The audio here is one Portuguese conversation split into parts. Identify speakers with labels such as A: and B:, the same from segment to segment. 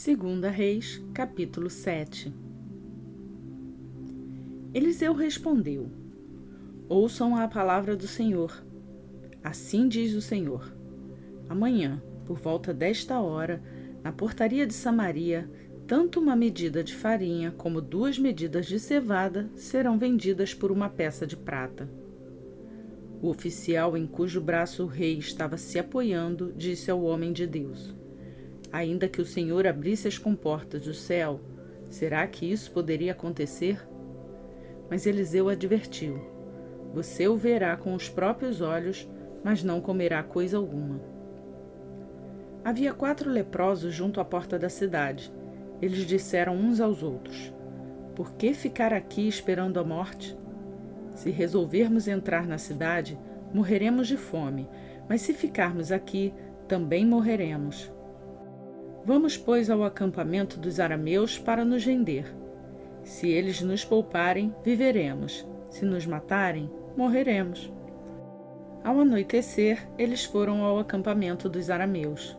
A: Segunda Reis, capítulo 7. Eliseu respondeu: Ouçam a palavra do Senhor. Assim diz o Senhor: amanhã, por volta desta hora, na portaria de Samaria, tanto uma medida de farinha como 2 medidas de cevada serão vendidas por uma peça de prata. O oficial em cujo braço o rei estava se apoiando disse ao homem de Deus: ainda que o Senhor abrisse as comportas do céu, será que isso poderia acontecer? Mas Eliseu advertiu: você o verá com os próprios olhos, mas não comerá coisa alguma. Havia 4 leprosos junto à porta da cidade. Eles disseram uns aos outros: por que ficar aqui esperando a morte? Se resolvermos entrar na cidade, morreremos de fome, mas se ficarmos aqui, também morreremos. Vamos, pois, ao acampamento dos arameus para nos render. Se eles nos pouparem, viveremos. Se nos matarem, morreremos. Ao anoitecer, eles foram ao acampamento dos arameus.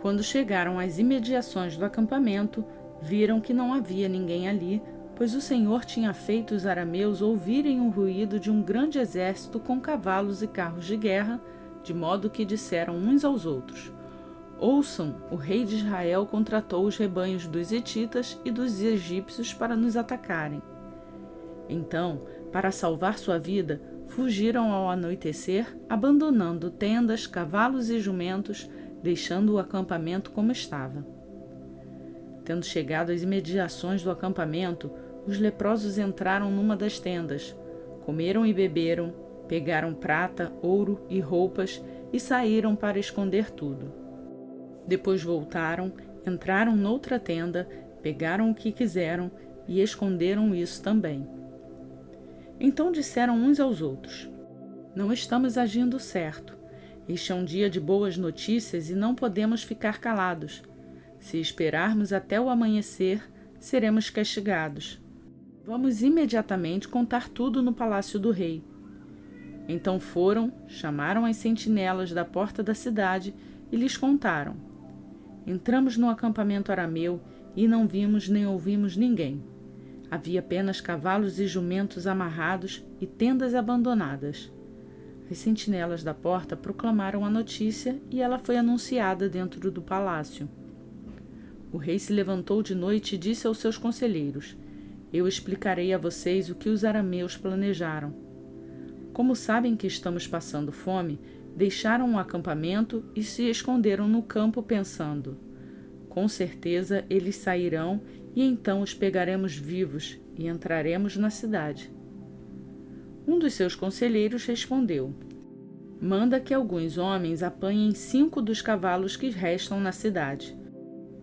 A: Quando chegaram às imediações do acampamento, viram que não havia ninguém ali, pois o Senhor tinha feito os arameus ouvirem o ruído de um grande exército com cavalos e carros de guerra, de modo que disseram uns aos outros: ouçam, o rei de Israel contratou os rebanhos dos hetitas e dos egípcios para nos atacarem. Então, para salvar sua vida, fugiram ao anoitecer, abandonando tendas, cavalos e jumentos, deixando o acampamento como estava. Tendo chegado às imediações do acampamento, os leprosos entraram numa das tendas, comeram e beberam, pegaram prata, ouro e roupas e saíram para esconder tudo. Depois voltaram, entraram noutra tenda, pegaram o que quiseram e esconderam isso também. Então disseram uns aos outros: não estamos agindo certo. Este é um dia de boas notícias e não podemos ficar calados. Se esperarmos até o amanhecer, seremos castigados. Vamos imediatamente contar tudo no palácio do rei. Então foram, chamaram as sentinelas da porta da cidade e lhes contaram: entramos no acampamento arameu e não vimos nem ouvimos ninguém. Havia apenas cavalos e jumentos amarrados e tendas abandonadas. As sentinelas da porta proclamaram a notícia e ela foi anunciada dentro do palácio. O rei se levantou de noite e disse aos seus conselheiros: eu explicarei a vocês o que os arameus planejaram. Como sabem que estamos passando fome, deixaram o acampamento e se esconderam no campo pensando: com certeza eles sairão e então os pegaremos vivos e entraremos na cidade. Um dos seus conselheiros respondeu: manda que alguns homens apanhem 5 dos cavalos que restam na cidade.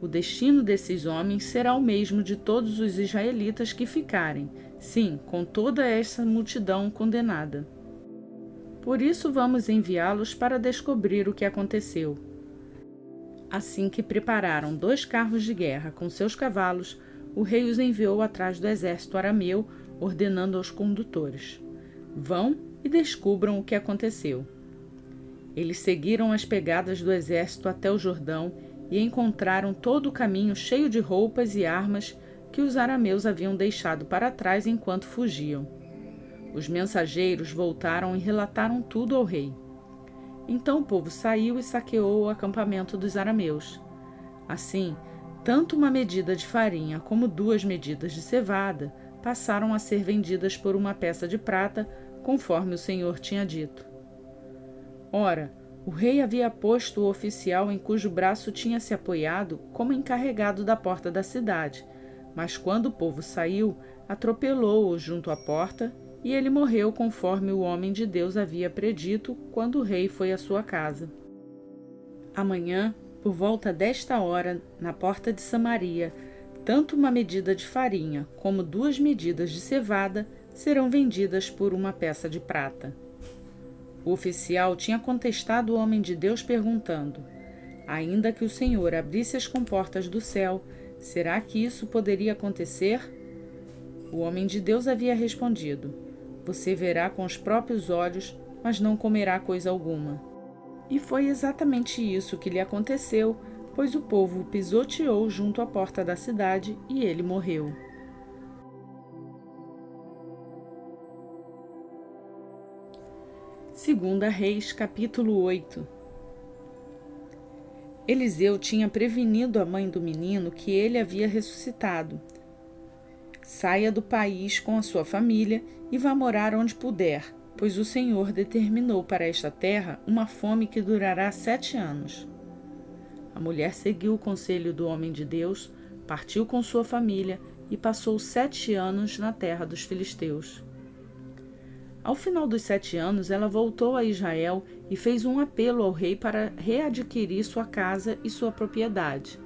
A: O destino desses homens será o mesmo de todos os israelitas que ficarem, sim, com toda essa multidão condenada. Por isso vamos enviá-los para descobrir o que aconteceu. Assim que prepararam 2 carros de guerra com seus cavalos, o rei os enviou atrás do exército arameu, ordenando aos condutores: vão e descubram o que aconteceu. Eles seguiram as pegadas do exército até o Jordão e encontraram todo o caminho cheio de roupas e armas que os arameus haviam deixado para trás enquanto fugiam. Os mensageiros voltaram e relataram tudo ao rei. Então o povo saiu e saqueou o acampamento dos arameus. Assim, tanto uma medida de farinha como 2 medidas de cevada passaram a ser vendidas por uma peça de prata, conforme o Senhor tinha dito. Ora, o rei havia posto o oficial em cujo braço tinha se apoiado como encarregado da porta da cidade, mas quando o povo saiu, atropelou-o junto à porta e ele morreu conforme o homem de Deus havia predito quando o rei foi à sua casa. Amanhã, por volta desta hora, na porta de Samaria, tanto uma medida de farinha como 2 medidas de cevada serão vendidas por uma peça de prata. O oficial tinha contestado o homem de Deus perguntando: ainda que o Senhor abrisse as comportas do céu, será que isso poderia acontecer? O homem de Deus havia respondido: você verá com os próprios olhos, mas não comerá coisa alguma. E foi exatamente isso que lhe aconteceu pois o povo o pisoteou junto à porta da cidade e ele morreu. Segunda Reis, capítulo 8. Eliseu tinha prevenido a mãe do menino que ele havia ressuscitado. Saia do país com a sua família e vá morar onde puder, pois o Senhor determinou para esta terra uma fome que durará 7 anos. A mulher seguiu o conselho do homem de Deus, partiu com sua família e passou 7 anos na terra dos filisteus. Ao final dos 7 anos, ela voltou a Israel e fez um apelo ao rei para readquirir sua casa e sua propriedade.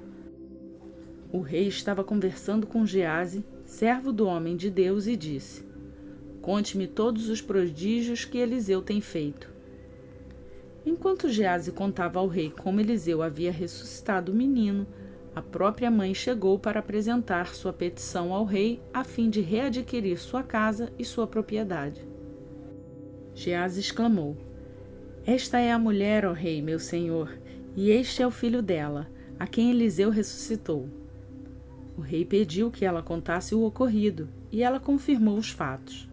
A: O rei estava conversando com Geazi, servo do homem de Deus, e disse: "Conte-me todos os prodígios que Eliseu tem feito." Enquanto Geazi contava ao rei como Eliseu havia ressuscitado o menino, a própria mãe chegou para apresentar sua petição ao rei a fim de readquirir sua casa e sua propriedade. Geazi exclamou: "Esta é a mulher, ó rei, meu senhor, e este é o filho dela, a quem Eliseu ressuscitou." O rei pediu que ela contasse o ocorrido, e ela confirmou os fatos.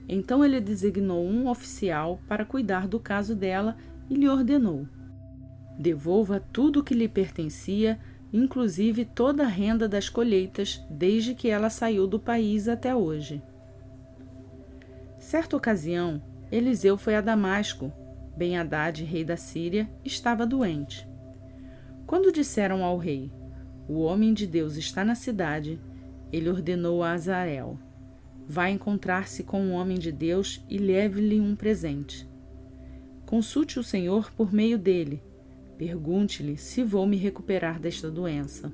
A: Então ele designou um oficial para cuidar do caso dela e lhe ordenou: "Devolva tudo o que lhe pertencia, inclusive toda a renda das colheitas, desde que ela saiu do país até hoje." Certa ocasião, Eliseu foi a Damasco. Ben-Hadad, rei da Síria, estava doente. Quando disseram ao rei: "O homem de Deus está na cidade", ele ordenou a Azael: "Vá encontrar-se com o homem de Deus e leve-lhe um presente. Consulte o Senhor por meio dele. Pergunte-lhe se vou me recuperar desta doença."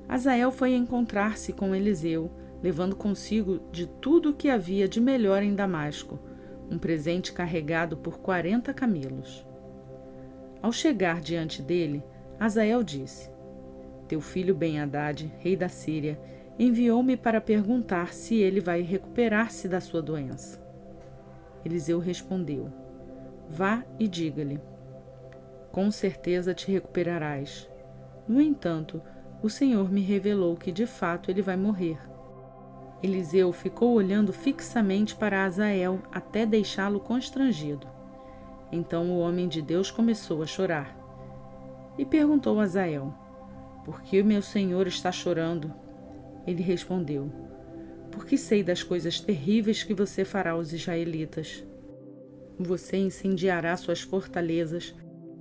A: Azael foi encontrar-se com Eliseu, levando consigo de tudo o que havia de melhor em Damasco, um presente carregado por 40 camelos. Ao chegar diante dele, Azael disse: "Teu filho Ben-Hadad, rei da Síria, enviou-me para perguntar se ele vai recuperar-se da sua doença." Eliseu respondeu: "Vá e diga-lhe: com certeza te recuperarás. No entanto, o Senhor me revelou que de fato ele vai morrer." Eliseu ficou olhando fixamente para Azael até deixá-lo constrangido. Então o homem de Deus começou a chorar. E perguntou a Azael: "Por que meu senhor está chorando?" Ele respondeu: "Porque sei das coisas terríveis que você fará aos israelitas. Você incendiará suas fortalezas,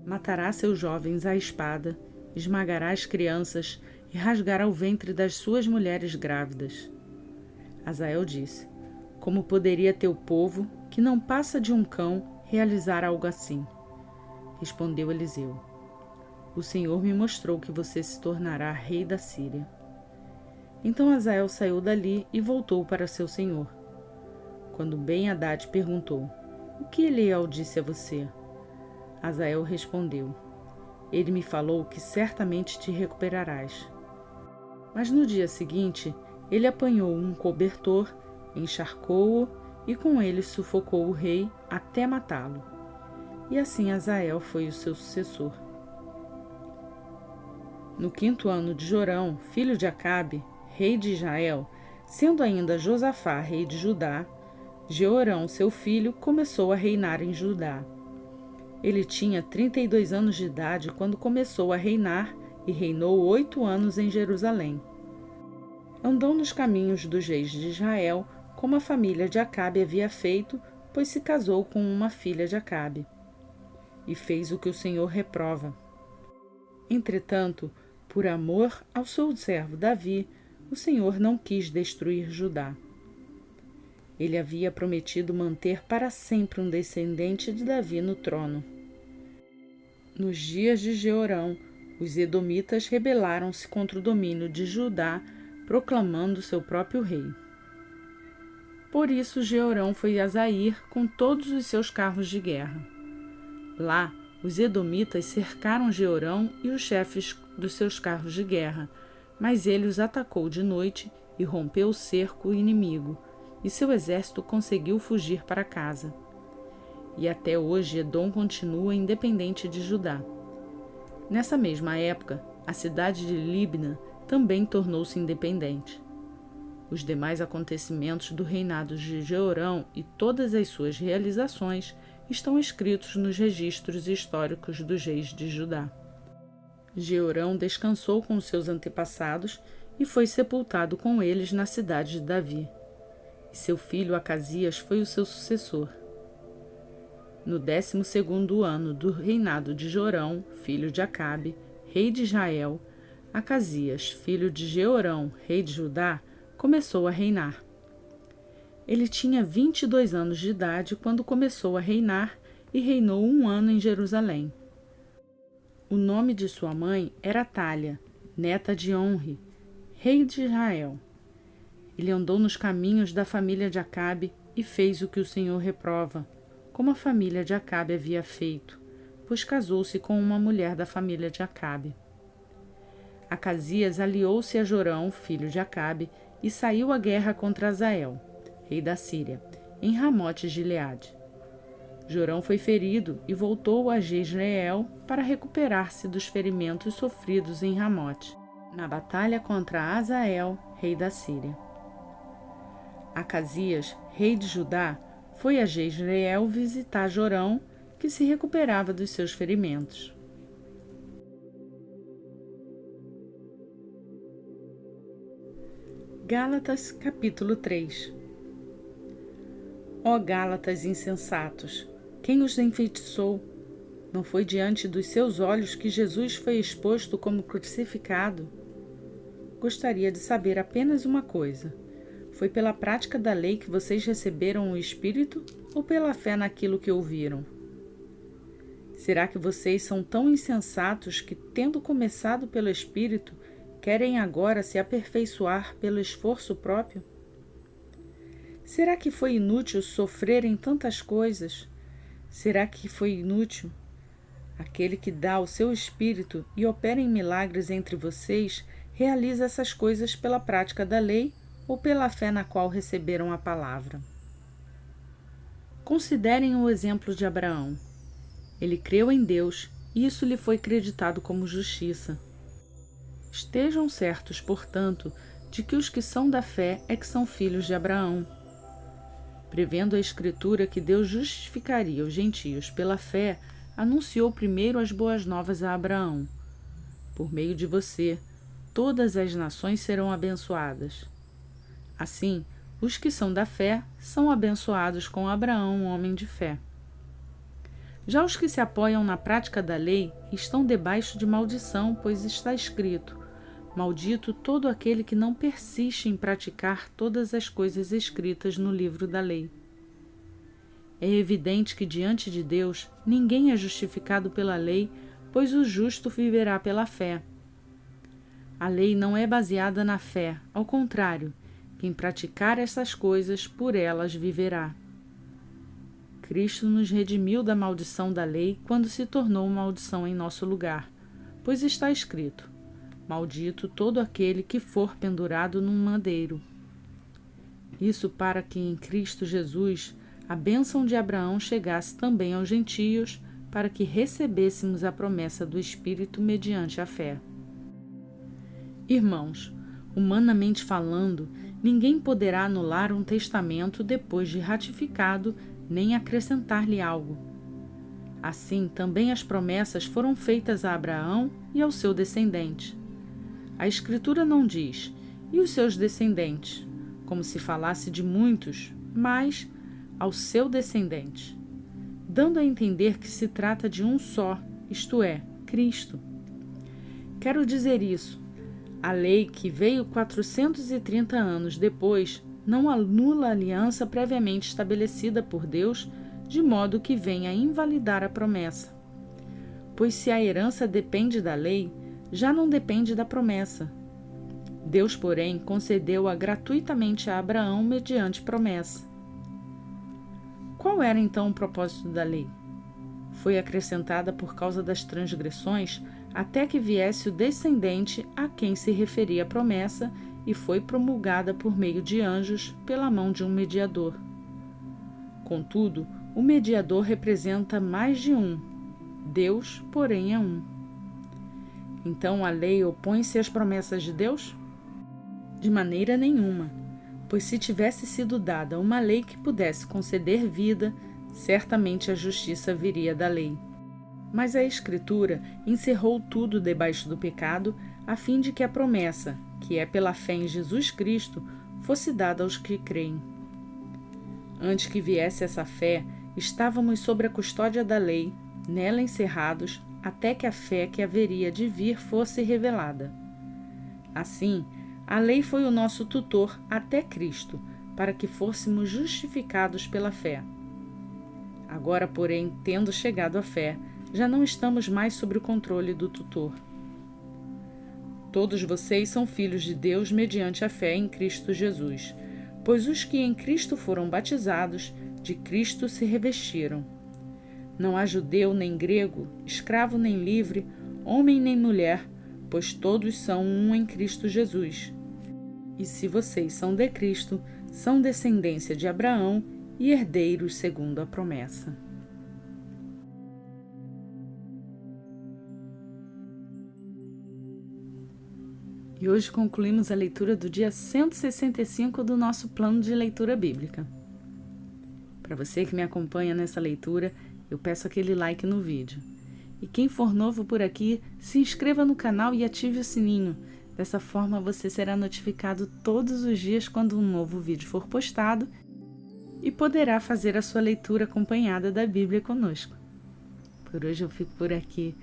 A: matará seus jovens à espada, esmagará as crianças e rasgará o ventre das suas mulheres grávidas." Azael disse: "Como poderia teu povo, que não passa de um cão, realizar algo assim?" Respondeu Eliseu: "O Senhor me mostrou que você se tornará rei da Síria." Então Azael saiu dali e voltou para seu senhor. Quando Ben-Hadad perguntou: "O que Eliel disse a você?" Azael respondeu: "Ele me falou que certamente te recuperarás." Mas no dia seguinte, ele apanhou um cobertor, encharcou-o e com ele sufocou o rei até matá-lo. E assim Azael foi o seu sucessor. No 5º ano de Jorão, filho de Acabe, rei de Israel, sendo ainda Josafá rei de Judá, Jeorão, seu filho, começou a reinar em Judá. Ele tinha 32 anos de idade quando começou a reinar e reinou 8 anos em Jerusalém. Andou nos caminhos dos reis de Israel, como a família de Acabe havia feito, pois se casou com uma filha de Acabe. E fez o que o Senhor reprova. Entretanto, por amor ao seu servo Davi, o Senhor não quis destruir Judá. Ele havia prometido manter para sempre um descendente de Davi no trono. Nos dias de Jeorão, os edomitas rebelaram-se contra o domínio de Judá, proclamando seu próprio rei. Por isso Jeorão foi a Zair com todos os seus carros de guerra. Lá, os edomitas cercaram Jeorão e os chefes dos seus carros de guerra, mas ele os atacou de noite e rompeu o cerco inimigo, e seu exército conseguiu fugir para casa. E até hoje Edom continua independente de Judá. Nessa mesma época, a cidade de Líbna também tornou-se independente. Os demais acontecimentos do reinado de Jeorão e todas as suas realizações estão escritos nos registros históricos dos reis de Judá. Jeorão descansou com seus antepassados e foi sepultado com eles na cidade de Davi. E seu filho Acasias foi o seu sucessor. No 12º ano do reinado de Jorão, filho de Acabe, rei de Israel, Acasias, filho de Jeorão, rei de Judá, começou a reinar. Ele tinha 22 anos de idade quando começou a reinar e reinou 1 ano em Jerusalém. O nome de sua mãe era Atália, neta de Onri, rei de Israel. Ele andou nos caminhos da família de Acabe e fez o que o Senhor reprova, como a família de Acabe havia feito, pois casou-se com uma mulher da família de Acabe. Acasias aliou-se a Jorão, filho de Acabe, e saiu à guerra contra Azael, rei da Síria, em Ramote-Gileade. Jorão foi ferido e voltou a Jezreel para recuperar-se dos ferimentos sofridos em Ramote, na batalha contra Azael, rei da Síria. Acasias, rei de Judá, foi a Jezreel visitar Jorão, que se recuperava dos seus ferimentos. Gálatas, capítulo 3. Ó Gálatas insensatos, quem os enfeitiçou? Não foi diante dos seus olhos que Jesus foi exposto como crucificado? Gostaria de saber apenas uma coisa. Foi pela prática da lei que vocês receberam o Espírito ou pela fé naquilo que ouviram? Será que vocês são tão insensatos que, tendo começado pelo Espírito, querem agora se aperfeiçoar pelo esforço próprio? Será que foi inútil sofrerem tantas coisas? Será que foi inútil? Aquele que dá o seu Espírito e opera em milagres entre vocês, realiza essas coisas pela prática da lei ou pela fé na qual receberam a palavra. Considerem o exemplo de Abraão. Ele creu em Deus e isso lhe foi creditado como justiça. Estejam certos, portanto, de que os que são da fé é que são filhos de Abraão. Prevendo a Escritura que Deus justificaria os gentios pela fé, anunciou primeiro as boas novas a Abraão. Por meio de você, todas as nações serão abençoadas. Assim, os que são da fé são abençoados com Abraão, um homem de fé. Já os que se apoiam na prática da lei estão debaixo de maldição, pois está escrito: maldito todo aquele que não persiste em praticar todas as coisas escritas no livro da lei. É evidente que diante de Deus ninguém é justificado pela lei, pois o justo viverá pela fé. A lei não é baseada na fé, ao contrário, quem praticar essas coisas, por elas viverá. Cristo nos redimiu da maldição da lei quando se tornou maldição em nosso lugar, pois está escrito: maldito todo aquele que for pendurado num madeiro. Isso para que em Cristo Jesus a bênção de Abraão chegasse também aos gentios, para que recebêssemos a promessa do Espírito mediante a fé. Irmãos, humanamente falando, ninguém poderá anular um testamento depois de ratificado, nem acrescentar-lhe algo. Assim, também as promessas foram feitas a Abraão e ao seu descendente. A Escritura não diz, e os seus descendentes, como se falasse de muitos, mas ao seu descendente, dando a entender que se trata de um só, isto é, Cristo. Quero dizer isso. A lei, que veio 430 anos depois, não anula a aliança previamente estabelecida por Deus, de modo que venha a invalidar a promessa. Pois se a herança depende da lei, já não depende da promessa. Deus, porém, concedeu-a gratuitamente a Abraão mediante promessa. Qual era então o propósito da lei? Foi acrescentada por causa das transgressões, até que viesse o descendente a quem se referia a promessa, e foi promulgada por meio de anjos pela mão de um mediador. Contudo, o mediador representa mais de um. Deus, porém, é um. Então a lei opõe-se às promessas de Deus? De maneira nenhuma, pois se tivesse sido dada uma lei que pudesse conceder vida, certamente a justiça viria da lei. Mas a Escritura encerrou tudo debaixo do pecado, a fim de que a promessa, que é pela fé em Jesus Cristo, fosse dada aos que creem. Antes que viesse essa fé, estávamos sob a custódia da lei, nela encerrados, até que a fé que haveria de vir fosse revelada. Assim, a lei foi o nosso tutor até Cristo, para que fôssemos justificados pela fé. Agora, porém, tendo chegado à fé, já não estamos mais sob o controle do tutor. Todos vocês são filhos de Deus mediante a fé em Cristo Jesus, pois os que em Cristo foram batizados, de Cristo se revestiram. Não há judeu nem grego, escravo nem livre, homem nem mulher, pois todos são um em Cristo Jesus. E se vocês são de Cristo, são descendência de Abraão e herdeiros segundo a promessa. E hoje concluímos a leitura do dia 165 do nosso plano de leitura bíblica. Para você que me acompanha nessa leitura, eu peço aquele like no vídeo. E quem for novo por aqui, se inscreva no canal e ative o sininho. Dessa forma você será notificado todos os dias quando um novo vídeo for postado e poderá fazer a sua leitura acompanhada da Bíblia conosco. Por hoje eu fico por aqui.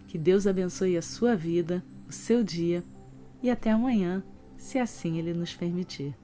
A: Que Deus abençoe a sua vida, o seu dia e até amanhã, se assim Ele nos permitir.